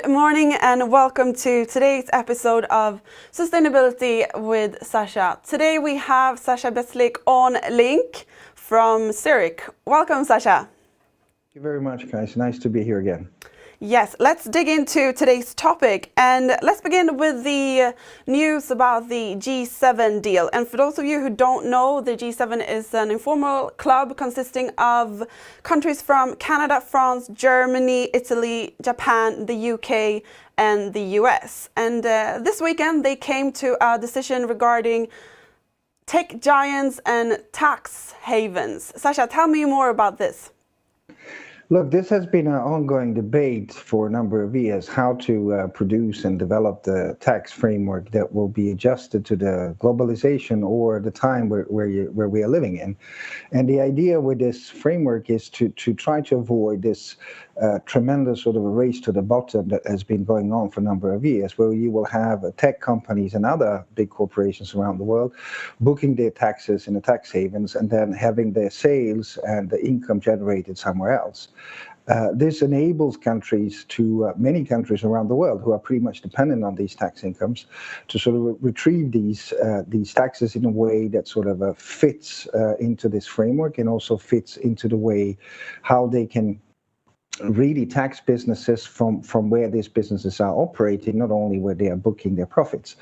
Good morning and welcome to today's episode of Sustainability with Sasja. Today we have Sasja on link from Zurich. Welcome, Sasja. Thank you very much, guys. Nice to be here again. Yes, let's dig into today's topic and let's begin with the news about the G7 deal. And for those of you who don't know, the G7 is an informal club consisting of countries from Canada, France, Germany, Italy, Japan, the UK and the US. And this weekend they came to a decision regarding tech giants and tax havens. Sasja, tell me more about this. Look, this has been an ongoing debate for a number of years, how to produce and develop the tax framework that will be adjusted to the globalization or the time where we are living in. And the idea with this framework is to try to avoid this tremendous sort of a race to the bottom that has been going on for a number of years, where you will have tech companies and other big corporations around the world booking their taxes in the tax havens and then having their sales and the income generated somewhere else. This enables countries many countries around the world who are pretty much dependent on these tax incomes to sort of retrieve these taxes in a way that sort of fits into this framework and also fits into the way how they can really tax businesses from where these businesses are operating, not only where they are booking their profits.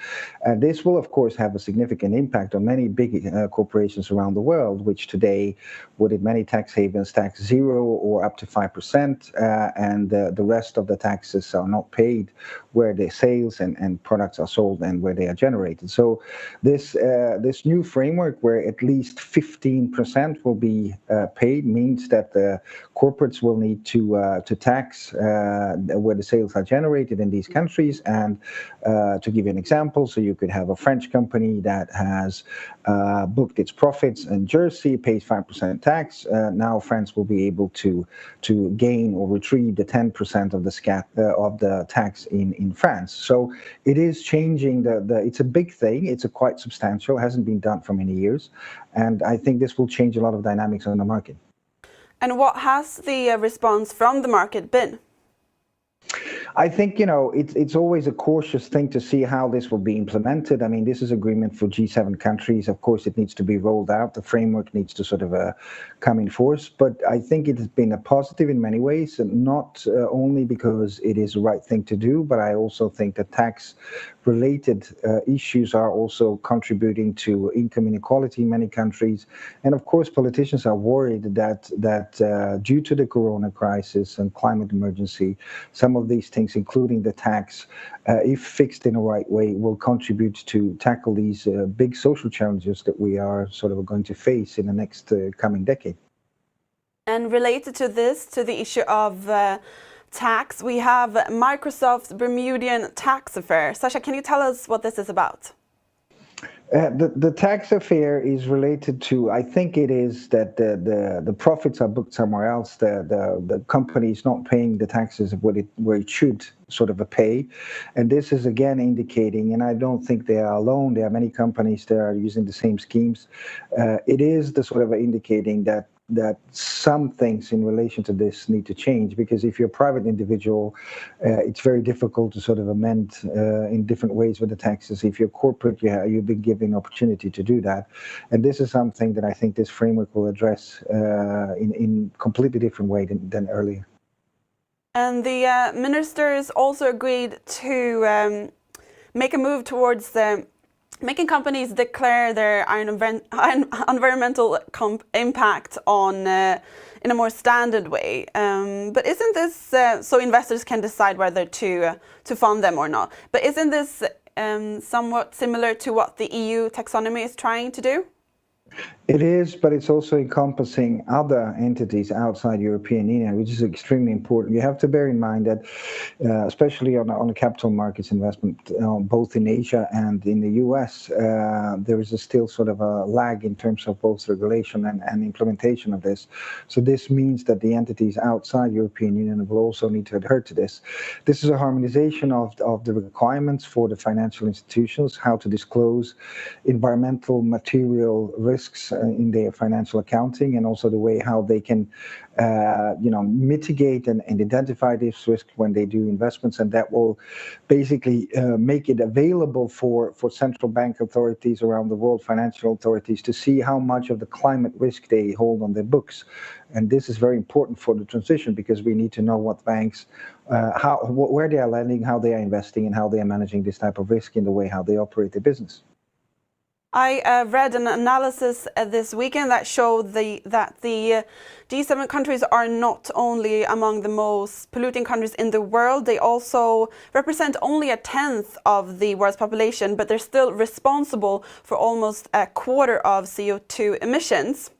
And this will, of course, have a significant impact on many big corporations around the world, which today would in many tax havens tax 0 or up to 5%, and the rest of the taxes are not paid where their sales and products are sold and where they are generated. So this new framework where at least 15% will be paid means that the corporates will need to tax where the sales are generated in these countries. And to give you an example, so you could have a French company that has booked its profits in Jersey, pays 5% tax. Now France will be able to gain or retrieve the 10% of the tax in France. So it is changing it's a big thing. It's quite substantial. It hasn't been done for many years. And I think this will change a lot of dynamics on the market. And what has the response from the market been? I think, it's always a cautious thing to see how this will be implemented. I mean, this is agreement for G7 countries. Of course, it needs to be rolled out. The framework needs to sort of come in force. But I think it has been a positive in many ways, and not only because it is the right thing to do, but I also think that tax-related issues are also contributing to income inequality in many countries. And of course, politicians are worried that due to the corona crisis and climate emergency, some of these things, including the tax, if fixed in the right way, will contribute to tackle these big social challenges that we are sort of going to face in the next coming decade. And related to this, to the issue of tax, we have Microsoft's Bermudian tax affair. Sasja, can you tell us what this is about? The tax affair is related to, I think it is that the profits are booked somewhere else. The company is not paying the taxes where it should sort of pay. And this is again indicating, and I don't think they are alone, there are many companies that are using the same schemes. It is the sort of indicating that some things in relation to this need to change, because if you're a private individual, it's very difficult to sort of amend in different ways with the taxes. If you're corporate, you've been given opportunity to do that. And this is something that I think this framework will address in completely different way than earlier. And the ministers also agreed to make a move towards making companies declare their environmental impact in a more standard way. But isn't this so investors can decide whether to fund them or not? But isn't this somewhat similar to what the EU taxonomy is trying to do? It is, but it's also encompassing other entities outside European Union, which is extremely important. You have to bear in mind that, especially on the capital markets investment, both in Asia and in the US, there is still sort of a lag in terms of both regulation and implementation of this. So this means that the entities outside European Union will also need to adhere to this. This is a harmonization of the requirements for the financial institutions, how to disclose environmental material risks in their financial accounting, and also the way how they can, mitigate and identify this risk when they do investments, and that will basically make it available for central bank authorities around the world, financial authorities, to see how much of the climate risk they hold on their books. And this is very important for the transition, because we need to know what banks, where they are lending, how they are investing, and how they are managing this type of risk in the way how they operate their business. I read an analysis this weekend that showed that the G7 countries are not only among the most polluting countries in the world, they also represent only a tenth of the world's population, but they're still responsible for almost a quarter of CO2 emissions.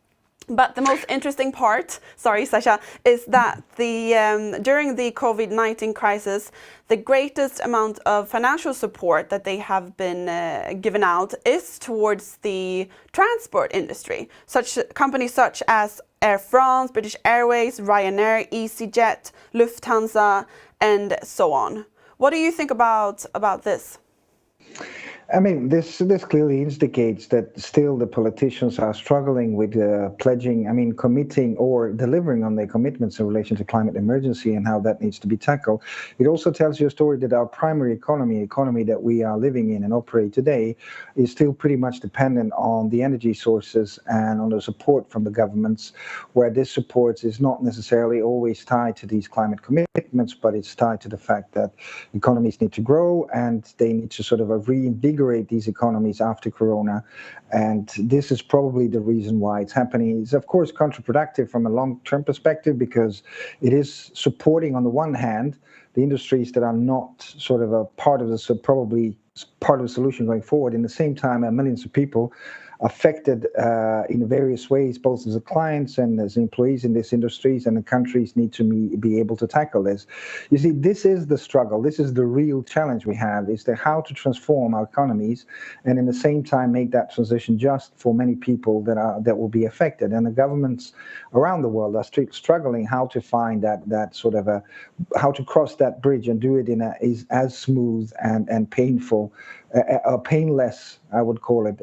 But the most interesting part, sorry, Sasja, is that during the COVID-19 crisis, the greatest amount of financial support that they have been given out is towards the transport industry. Companies such as Air France, British Airways, Ryanair, EasyJet, Lufthansa, and so on. What do you think about this? I mean, this clearly indicates that still the politicians are struggling with committing or delivering on their commitments in relation to climate emergency and how that needs to be tackled. It also tells you a story that our primary economy that we are living in and operate today, is still pretty much dependent on the energy sources and on the support from the governments, where this support is not necessarily always tied to these climate commitments, but it's tied to the fact that economies need to grow and they need to sort of reinvigorate these economies after Corona. And this is probably the reason why it's happening. It's of course counterproductive from a long-term perspective, because it is supporting on the one hand the industries that are not sort of a part of the probably part of the solution going forward. In the same time, millions of people affected in various ways, both as clients and as employees in these industries, and the countries need to be able to tackle this. You see, this is the struggle. This is the real challenge we have, is how to transform our economies and in the same time make that transition just for many people that will be affected. And the governments around the world are struggling how to find that sort of how to cross that bridge and do it in as smooth and painful, painless, I would call it,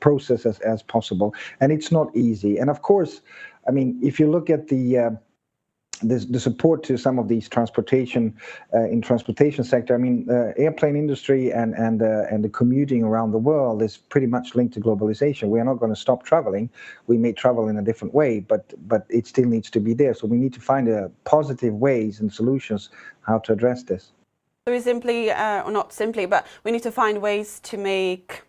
process as possible. And it's not easy. And of course, I mean, if you look at the support to some of these transportation sector, I mean, airplane industry and the commuting around the world is pretty much linked to globalization. We are not going to stop traveling. We may travel in a different way, but it still needs to be there. So we need to find positive ways and solutions how to address this. So we simply, or not simply, but we need to find ways to make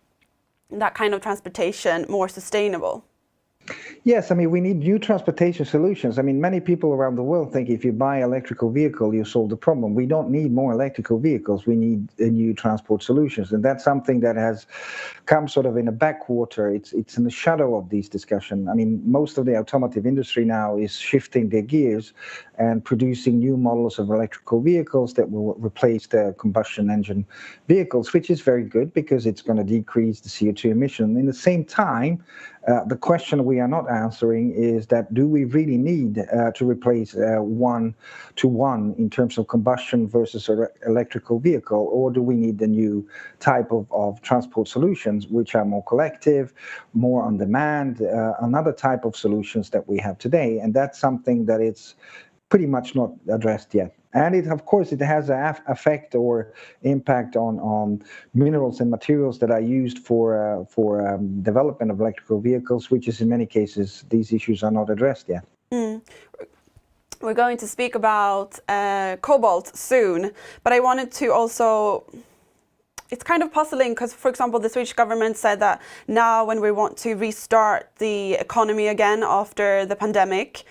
that kind of transportation more sustainable. Yes, I mean, we need new transportation solutions. I mean, many people around the world think if you buy an electrical vehicle, you solve the problem. We don't need more electrical vehicles. We need new transport solutions. And that's something that has come sort of in a backwater. It's in the shadow of these discussions. I mean, most of the automotive industry now is shifting their gears and producing new models of electrical vehicles that will replace the combustion engine vehicles, which is very good because it's going to decrease the CO2 emission. In the same time, the question we are not answering is that do we really need to replace one-to-one in terms of combustion versus electrical vehicle, or do we need a new type of transport solutions which are more collective, more on demand, another type of solutions that we have today? And that's something that it's pretty much not addressed yet. And it, of course, it has an effect or impact on minerals and materials that are used for development of electrical vehicles, which is in many cases, these issues are not addressed yet. Mm. We're going to speak about cobalt soon, but I wanted to also, it's kind of puzzling because, for example, the Swedish government said that now when we want to restart the economy again after the pandemic,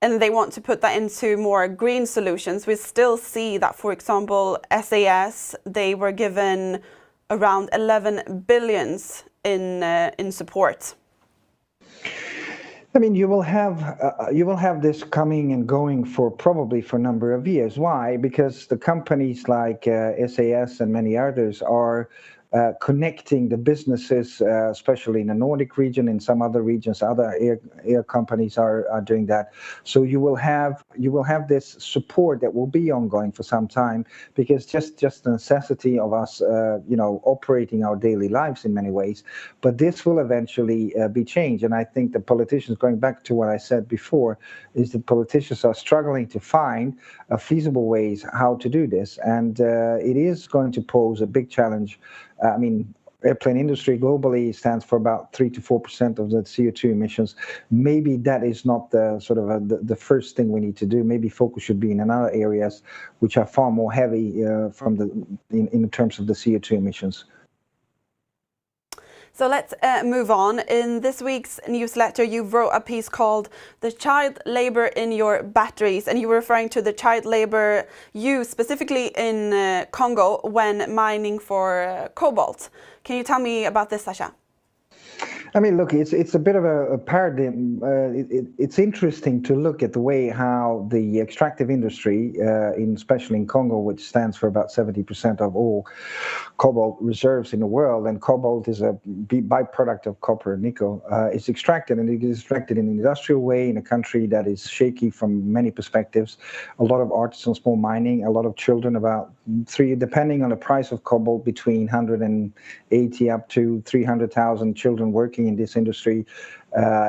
and they want to put that into more green solutions, we still see that, for example, SAS, they were given around 11 billions in support. I mean, you will have this coming and going probably for a number of years. Why? Because the companies like SAS and many others are connecting the businesses, especially in the Nordic region. In some other regions, other air companies are doing that. So you will have this support that will be ongoing for some time, because just the necessity of us, operating our daily lives in many ways. But this will eventually be changed, and I think the politicians, going back to what I said before, is that politicians are struggling to find feasible ways how to do this, and it is going to pose a big challenge. Airplane industry globally stands for about 3 to 4% of the CO2 emissions. Maybe that is not the sort of the first thing we need to do. Maybe focus should be in other areas which are far more heavy in terms of the CO2 emissions. So let's move on. In this week's newsletter, you wrote a piece called "The Child Labor in Your Batteries," and you were referring to the child labor used specifically in Congo when mining for cobalt. Can you tell me about this, Sasja? Look, it's a bit of a paradigm. It's interesting to look at the way how the extractive industry, especially in Congo, which stands for about 70% of all cobalt reserves in the world, and cobalt is a byproduct of copper and nickel, is extracted, and it is extracted in an industrial way in a country that is shaky from many perspectives. A lot of artisan small mining, a lot of children, about depending on the price of cobalt, between 180 up to 300,000 children working in this industry,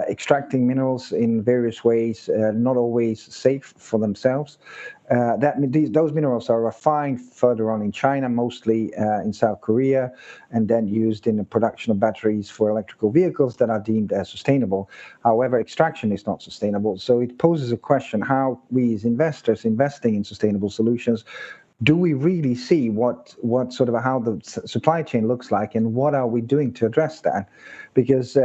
extracting minerals in various ways, not always safe for themselves. Those minerals are refined further on in China, mostly in South Korea, and then used in the production of batteries for electrical vehicles that are deemed as sustainable. However, extraction is not sustainable, so it poses a question how we as investors investing in sustainable solutions, do we really see what sort of how the supply chain looks like, and what are we doing to address that? Because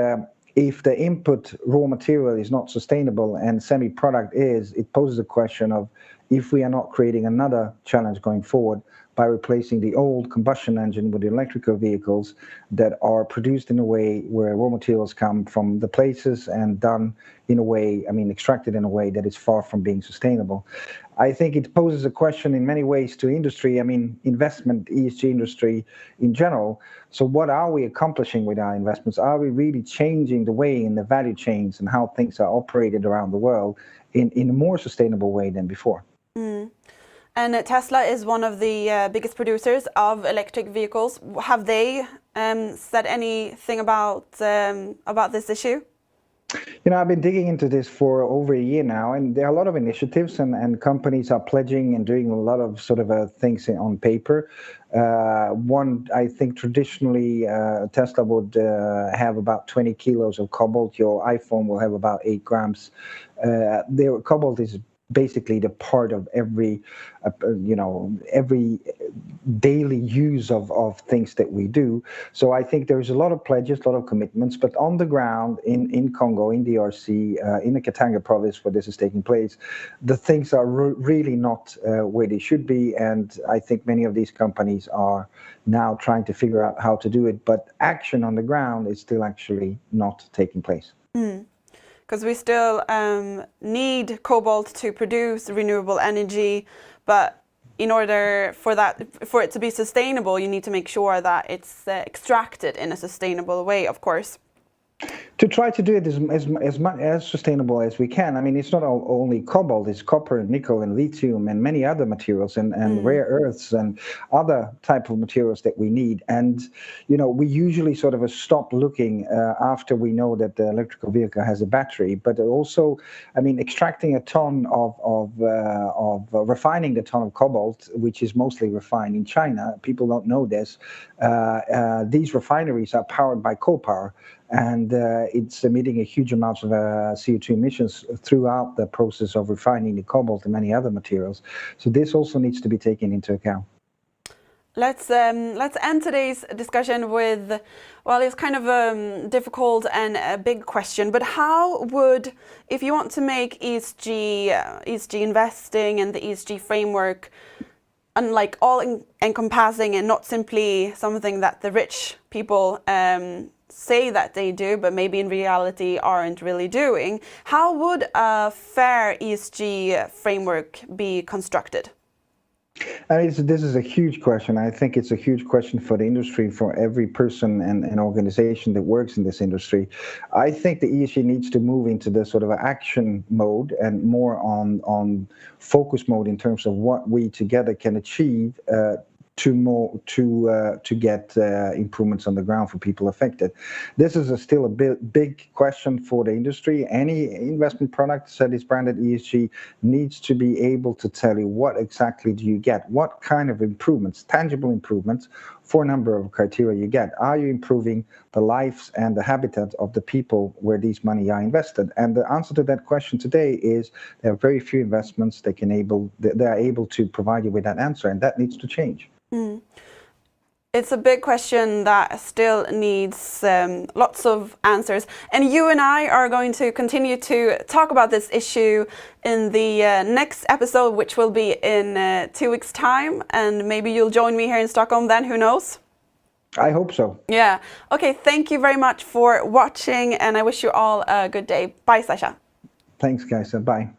if the input raw material is not sustainable and semi-product is, it poses a question of if we are not creating another challenge going forward by replacing the old combustion engine with electrical vehicles that are produced in a way where raw materials come from the places and done in a way, extracted in a way that is far from being sustainable. I think it poses a question in many ways to industry, investment, ESG industry in general. So what are we accomplishing with our investments? Are we really changing the way in the value chains and how things are operated around the world in a more sustainable way than before? Mm. And Tesla is one of the biggest producers of electric vehicles. Have they said anything about this issue? I've been digging into this for over a year now, and there are a lot of initiatives, and companies are pledging and doing a lot of sort of things on paper. One, I think traditionally Tesla would have about 20 kilos of cobalt. Your iPhone will have about 8 grams. Cobalt is basically the part of every daily use of things that we do. So I think there's a lot of pledges, a lot of commitments, but on the ground in Congo, in DRC, in the Katanga province where this is taking place, the things are really not where they should be, and I think many of these companies are now trying to figure out how to do it, but action on the ground is still actually not taking place. Because we still need cobalt to produce renewable energy, but in order for it to be sustainable, you need to make sure that it's extracted in a sustainable way, of course. To try to do it as sustainable as we can. It's not only cobalt, it's copper, nickel, and lithium, and many other materials, and rare earths, and other type of materials that we need. And, we usually sort of stop looking after we know that the electrical vehicle has a battery. But also, extracting a ton of refining the ton of cobalt, which is mostly refined in China, people don't know this. These refineries are powered by coal power, and it's emitting a huge amount of CO2 emissions throughout the process of refining the cobalt and many other materials. So this also needs to be taken into account. Let's end today's discussion with, well, it's kind of a difficult and a big question, but how would, if you want to make ESG investing and the ESG framework all-encompassing and not simply something that the rich people say that they do, but maybe in reality aren't really doing, how would a fair ESG framework be constructed? I mean, this is a huge question. I think it's a huge question for the industry, for every person and organization that works in this industry. I think the ESG needs to move into the sort of action mode and more on focus mode in terms of what we together can achieve to get improvements on the ground for people affected. This is still a big question for the industry. Any investment product that is branded ESG needs to be able to tell you what exactly do you get, what kind of improvements, tangible improvements for a number of criteria you get. Are you improving the lives and the habitat of the people where these money are invested? And the answer to that question today is there are very few investments that they are able to provide you with that answer, and that needs to change. It's a big question that still needs lots of answers. And you and I are going to continue to talk about this issue in the next episode, which will be in 2 weeks' time. And maybe you'll join me here in Stockholm then, who knows? I hope so. Yeah. Okay, thank you very much for watching, and I wish you all a good day. Bye, Sasja. Thanks, guys. Bye.